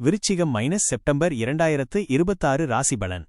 விருச்சிகம் -செப்டம்பர் 2026 ராசிபலன்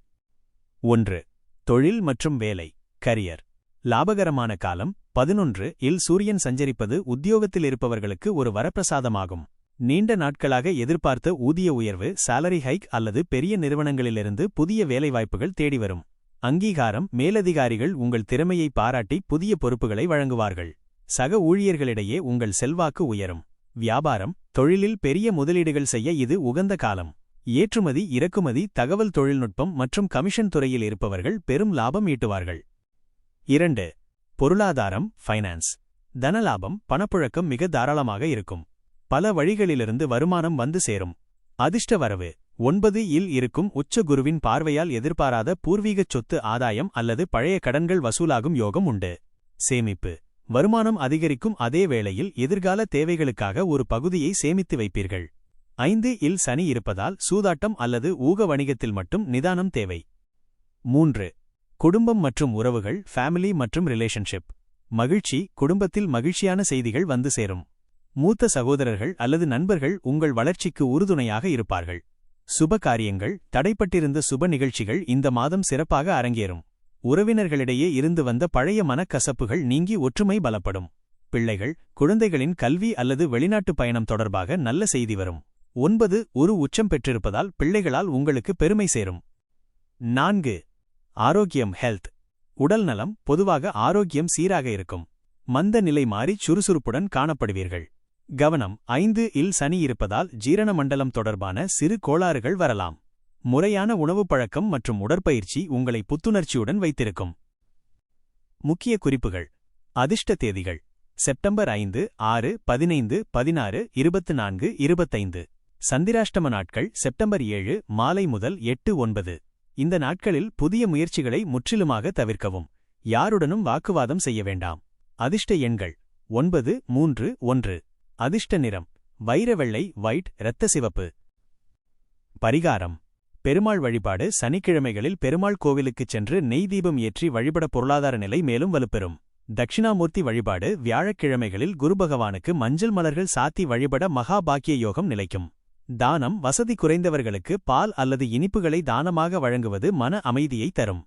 1. தொழில் மற்றும் வேலை கரியர் லாபகரமான காலம் 11 இல் சூரியன் சஞ்சரிப்பது உத்தியோகத்தில் இருப்பவர்களுக்கு ஒரு வரப்பிரசாதமாகும். நீண்ட நாட்களாக எதிர்பார்த்த ஊதிய உயர்வு, சாலரி ஹைக் அல்லது பெரிய நிறுவனங்களிலிருந்து புதிய வேலைவாய்ப்புகள் தேடிவரும். அங்கீகாரம், மேலதிகாரிகள் உங்கள் திறமையை பாராட்டி புதிய பொறுப்புகளை வழங்குவார்கள். சக ஊழியர்களிடையே உங்கள் செல்வாக்கு உயரும். வியாபாரம், தொழிலில் பெரிய முதலீடுகள் செய்ய இது உகந்த காலம். ஏற்றுமதி, இறக்குமதி, தகவல் தொழில்நுட்பம் மற்றும் கமிஷன் துறையில் இருப்பவர்கள் பெரும் லாபம் ஈட்டுவார்கள். 2. பொருளாதாரம், ஃபைனான்ஸ் தனலாபம், பணப்புழக்கம் மிக தாராளமாக இருக்கும். பல வழிகளிலிருந்து வருமானம் வந்து சேரும். அதிர்ஷ்ட வரவு 9 இல் இருக்கும் உச்ச குருவின் பார்வையால் எதிர்பாராத பூர்வீகச் சொத்து ஆதாயம் அல்லது பழைய கடன்கள் வசூலாகும் யோகம் உண்டு. சேமிப்பு வருமானம் அதிகரிக்கும், அதே வேளையில் எதிர்கால தேவைகளுக்காக ஒரு பகுதியை சேமித்து வைப்பீர்கள். 5 இல் சனி இருப்பதால் சூதாட்டம் அல்லது ஊக வணிகத்தில் மட்டும் நிதானம் தேவை. 3. குடும்பம் மற்றும் உறவுகள், ஃபேமிலி மற்றும் ரிலேஷன்ஷிப் மகிழ்ச்சி, குடும்பத்தில் மகிழ்ச்சியான செய்திகள் வந்து சேரும். மூத்த சகோதரர்கள் அல்லது நண்பர்கள் உங்கள் வளர்ச்சிக்கு உறுதுணையாக இருப்பார்கள். சுப காரியங்கள், தடைப்பட்டிருந்த சுப நிகழ்ச்சிகள் இந்த மாதம் சிறப்பாக அரங்கேறும். உறவினர்களிடையே இருந்து வந்த பழைய மனக்கசப்புகள் நீங்கி ஒற்றுமை பலப்படும். பிள்ளைகள், குழந்தைகளின் கல்வி அல்லது வெளிநாட்டு பயணம் தொடர்பாக நல்ல செய்தி வரும். 9 ஒரு உச்சம் பெற்றிருப்பதால் பிள்ளைகளால் உங்களுக்கு பெருமை சேரும். 4. ஆரோக்கியம், ஹெல்த் உடல் நலம், பொதுவாக ஆரோக்கியம் சீராக இருக்கும். மந்த நிலை மாறி சுறுசுறுப்புடன் காணப்படுவீர்கள். கவனம் 5 இல் சனி இருப்பதால் ஜீரண மண்டலம் தொடர்பான சிறு கோளாறுகள் வரலாம். முறையான உணவு பழக்கம் மற்றும் உடற்பயிற்சி உங்களை புத்துணர்ச்சியுடன் வைத்திருக்கும். முக்கிய குறிப்புகள். அதிர்ஷ்ட தேதிகள் செப்டம்பர் 5, 6, 15, 16, 24, 25. சந்திராஷ்டம நாட்கள் செப்டம்பர் 7 மாலை முதல் 8, 9. இந்த நாட்களில் புதிய முயற்சிகளை முற்றிலுமாக தவிர்க்கவும். யாருடனும் வாக்குவாதம் செய்ய வேண்டாம். அதிர்ஷ்ட எண்கள் 9, 3, 1. அதிர்ஷ்ட நிறம் வைர வெள்ளை, ஒயிட், இரத்த சிவப்பு. பரிகாரம் பெருமாள் வழிபாடு சனிக்கிழமைகளில் பெருமாள் கோவிலுக்குச் சென்று நெய் தீபம் ஏற்றி வழிபட பொருளாதார நிலை மேலும் வலுப்பெறும். தட்சிணாமூர்த்தி வழிபாடு வியாழக்கிழமைகளில் குருபகவானுக்கு மஞ்சள் மலர்கள் சாத்தி வழிபட மகா பாக்கிய யோகம் நிலைக்கும். தானம் வசதி குறைந்தவர்களுக்கு பால் அல்லது இனிப்புகளை தானமாக வழங்குவது மன அமைதியை தரும்.